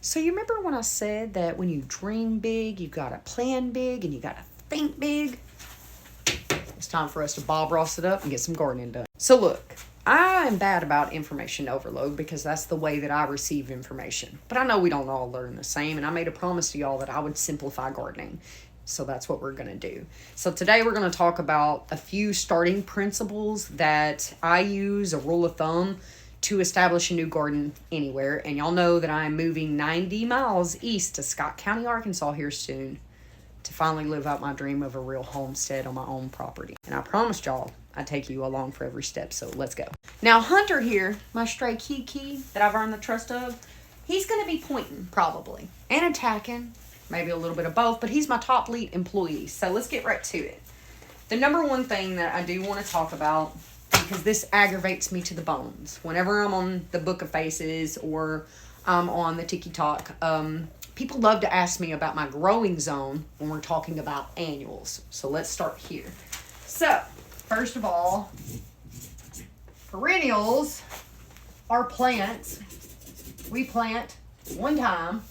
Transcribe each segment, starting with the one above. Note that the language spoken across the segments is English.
So you remember when I said that when you dream big, you got to plan big and you got to think big? It's time for us to Bob Ross it up and get some gardening done. So look, I am bad about information overload because that's the way that I receive information. But I know we don't all learn the same, and I made a promise to y'all that I would simplify gardening. So that's what we're going to do. So today we're going to talk about a few starting principles that I use, a rule of thumb, to establish a new garden anywhere. And y'all know that I'm moving 90 miles east to Scott County, Arkansas here soon to finally live out my dream of a real homestead on my own property. And I promised y'all I'd take you along for every step, so let's go. Now Hunter here, my stray Kiki that I've earned the trust of, he's going to be pointing probably and attacking, maybe a little bit of both, but he's my top lead employee. So let's get right to it. The number one thing that I do want to talk about, because this aggravates me to the bones, whenever I'm on the Book of Faces or I'm on the Tiki Talk, people love to ask me about my growing zone when we're talking about annuals. So let's start here. So, first of all, perennials are plants we plant one time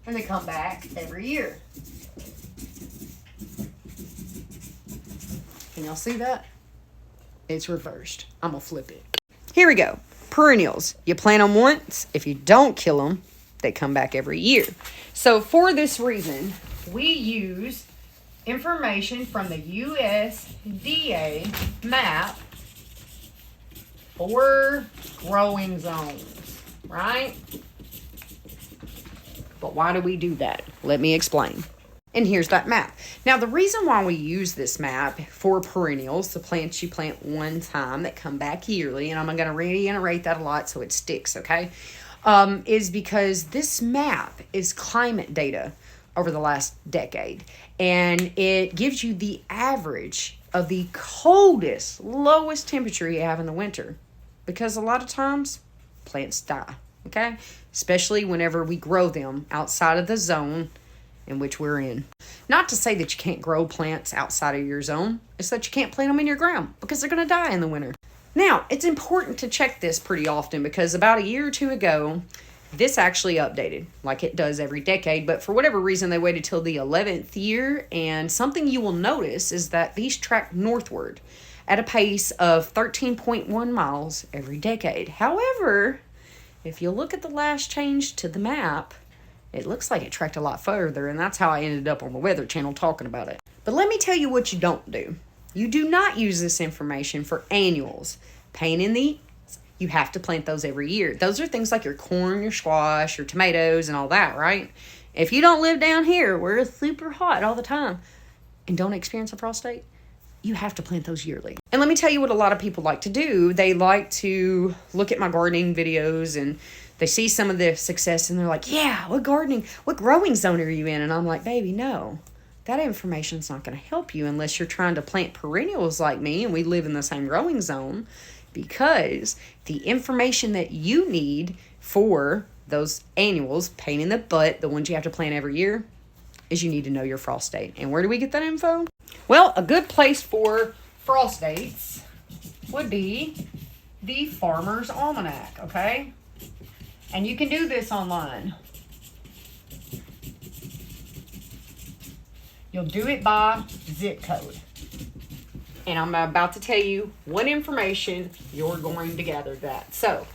and they come back every year. Can y'all see that? It's reversed. I'm going to flip it. Here we go. Perennials. You plant them once. If you don't kill them, they come back every year. So for this reason, we use information from the USDA map for growing zones, right? But why do we do that? Let me explain. And here's that map. Now, the reason why we use this map for perennials, the plants you plant one time that come back yearly, and I'm going to reiterate that a lot so it sticks, okay, is because this map is climate data over the last decade. And it gives you the average of the coldest, lowest temperature you have in the winter. Because a lot of times, plants die, okay? Especially whenever we grow them outside of the zone in which we're in. Not to say that you can't grow plants outside of your zone. It's that you can't plant them in your ground because they're going to die in the winter. Now, it's important to check this pretty often because about a year or two ago, this actually updated like it does every decade. But for whatever reason, they waited till the 11th year. And something you will notice is that these track northward at a pace of 13.1 miles every decade. However, if you look at the last change to the map, it looks like it tracked a lot further, and that's how I ended up on the Weather Channel talking about it. But let me tell you what you don't do. You do not use this information for annuals. Pain in the you have to plant those every year. Those are things like your corn, your squash, your tomatoes, and all that, right? If you don't live down here where it's super hot all the time and don't experience a frost date, you have to plant those yearly. And let me tell you what a lot of people like to do. They like to look at my gardening videos and they see some of the success and they're like, yeah, what growing zone are you in? And I'm like, baby, no, that information's not going to help you unless you're trying to plant perennials like me and we live in the same growing zone, because the information that you need for those annuals, pain in the butt, the ones you have to plant every year, is you need to know your frost date. And where do we get that info? Well, a good place for frost dates would be the Farmer's Almanac, okay? And you can do this online. You'll do it by zip code. And I'm about to tell you what information you're going to gather that. So,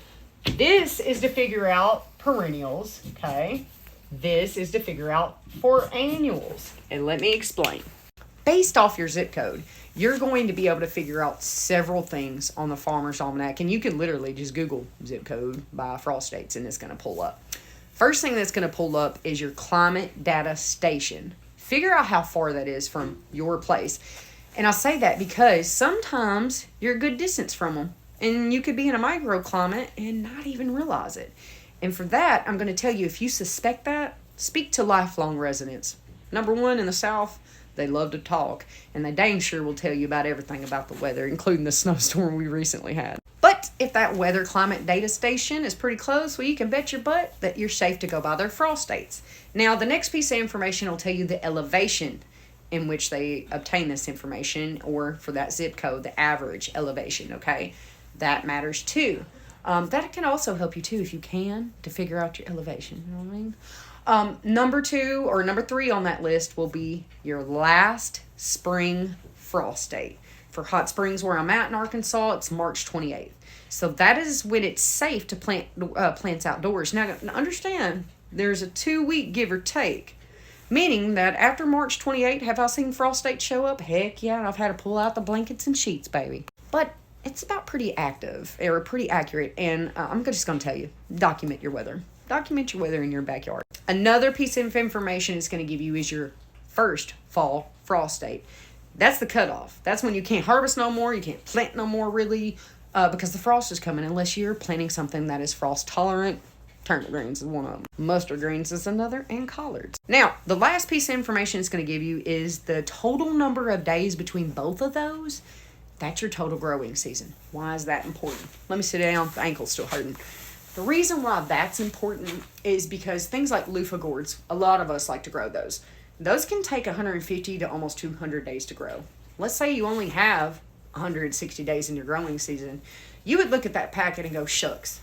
this is to figure out perennials, okay? This is to figure out for annuals. And let me explain. Based off your zip code, you're going to be able to figure out several things on the Farmer's Almanac. And you can literally just Google zip code by frost dates and it's going to pull up. First thing that's going to pull up is your climate data station. Figure out how far that is from your place. And I say that because sometimes you're a good distance from them. And you could be in a microclimate and not even realize it. And for that, I'm going to tell you, if you suspect that, speak to lifelong residents. Number one, in the South, they love to talk, and they dang sure will tell you about everything about the weather, including the snowstorm we recently had. But if that weather climate data station is pretty close, well, you can bet your butt that you're safe to go by their frost dates. Now, the next piece of information will tell you the elevation in which they obtain this information, or for that zip code, the average elevation, okay? That matters too. That can also help you too, if you can, to figure out your elevation. You know what I mean? Number 2 or number 3 on that list will be your last spring frost date. For Hot Springs, where I'm at in Arkansas, it's March 28th. So that is when it's safe to plant plants outdoors. Now, understand, there's a 2-week give or take. Meaning that after March 28th, have I seen frost dates show up? Heck yeah, and I've had to pull out the blankets and sheets, baby. But it's about pretty active, or pretty accurate, and I'm just going to tell you, document your weather. Document your weather in your backyard. Another piece of information it's going to give you is your first fall frost date. That's the cutoff. That's when you can't harvest no more, you can't plant no more, really, because the frost is coming, unless you're planting something that is frost tolerant. Turnip greens is one of them. Mustard greens is another, and collards. Now, the last piece of information it's going to give you is the total number of days between both of those. That's your total growing season. Why is that important? Let me sit down. The ankle's still hurting. The reason why that's important is because things like loofah gourds, a lot of us like to grow those. Those can take 150 to almost 200 days to grow. Let's say you only have 160 days in your growing season. You would look at that packet and go, shucks,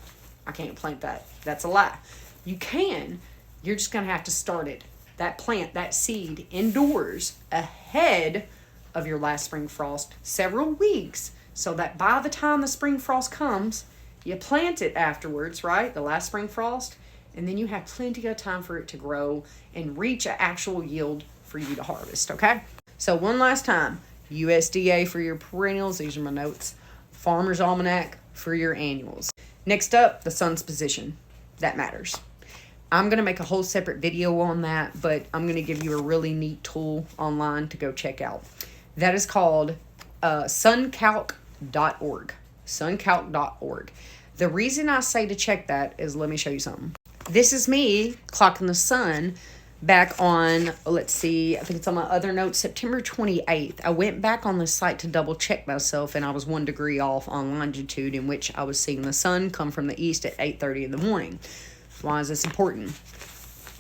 I can't plant that. That's a lie. You can. You're just going to have to start it. That plant, that seed, indoors ahead of your last spring frost several weeks, so that by the time the spring frost comes, you plant it afterwards, right? The last spring frost, and then you have plenty of time for it to grow and reach an actual yield for you to harvest, okay? So one last time, USDA for your perennials. These are my notes. Farmer's Almanac for your annuals. Next up, the sun's position. That matters. I'm going to make a whole separate video on that, but I'm going to give you a really neat tool online to go check out. That is called suncalc.org. Suncalc.org. The reason I say to check that is, let me show you something. This is me clocking the sun back on, let's see, I think it's on my other note, September 28th. I went back on the site to double check myself, and I was 1 degree off on longitude, in which I was seeing the sun come from the east at 8:30 in the morning. Why is this important?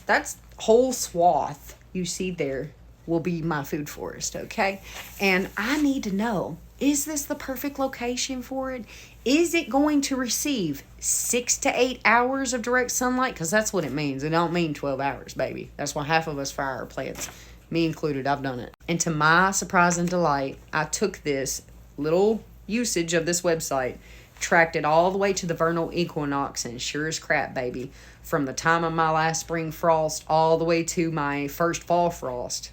That's whole swath you see there will be my food forest, okay? And I need to know, is this the perfect location for it? Is it going to receive 6 to 8 hours of direct sunlight? Because that's what it means. It don't mean 12 hours, baby. That's why half of us fire our plants. Me included, I've done it. And to my surprise and delight, I took this little usage of this website, tracked it all the way to the vernal equinox, and sure as crap, baby, from the time of my last spring frost all the way to my first fall frost,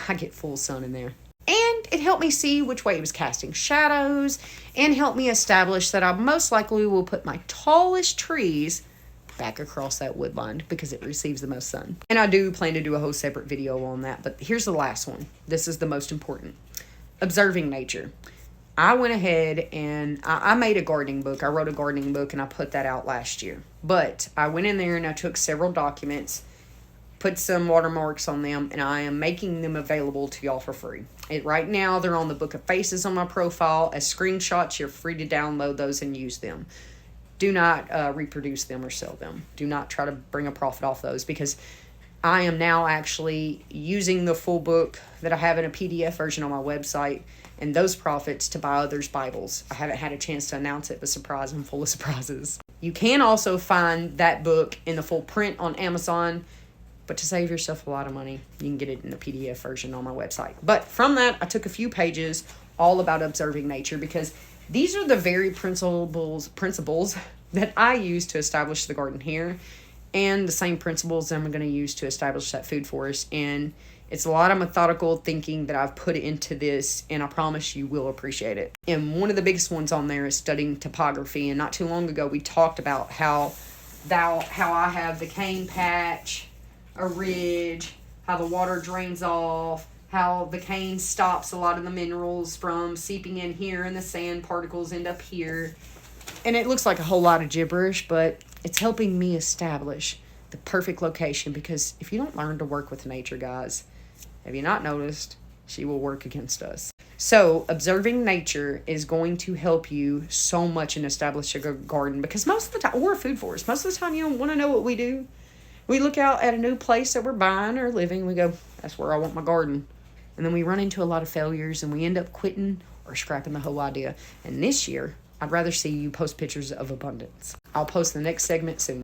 I get full sun in there. And it helped me see which way it was casting shadows, and helped me establish that I most likely will put my tallest trees back across that woodline because it receives the most sun. And I do plan to do a whole separate video on that, but here's the last one. This is the most important. Observing nature. I went ahead and I made a gardening book. I wrote a gardening book and I put that out last year. But I went in there and I took several documents, put some watermarks on them, and I am making them available to y'all for free. Right now, they're on the Book of Faces on my profile as screenshots. You're free to download those and use them. Do not reproduce them or sell them. Do not try to bring a profit off those, because I am now actually using the full book that I have in a PDF version on my website, and those profits to buy others' Bibles. I haven't had a chance to announce it, but surprise, I'm full of surprises. You can also find that book in the full print on Amazon, but to save yourself a lot of money, you can get it in the PDF version on my website. But from that, I took a few pages all about observing nature, because these are the very principles that I use to establish the garden here, and the same principles that I'm going to use to establish that food forest. And it's a lot of methodical thinking that I've put into this, and I promise you will appreciate it. And one of the biggest ones on there is studying topography. And not too long ago, we talked about how I have the cane patch, a ridge, how the water drains off, how the cane stops a lot of the minerals from seeping in here, and the sand particles end up here. And it looks like a whole lot of gibberish, but it's helping me establish the perfect location, because if you don't learn to work with nature, guys, have you not noticed? She will work against us. So observing nature is going to help you so much in establishing a garden, because most of the time, or a food forest, most of the time you don't want to know what we do. We look out at a new place that we're buying or living, we go, that's where I want my garden. And then we run into a lot of failures, and we end up quitting or scrapping the whole idea. And this year, I'd rather see you post pictures of abundance. I'll post the next segment soon.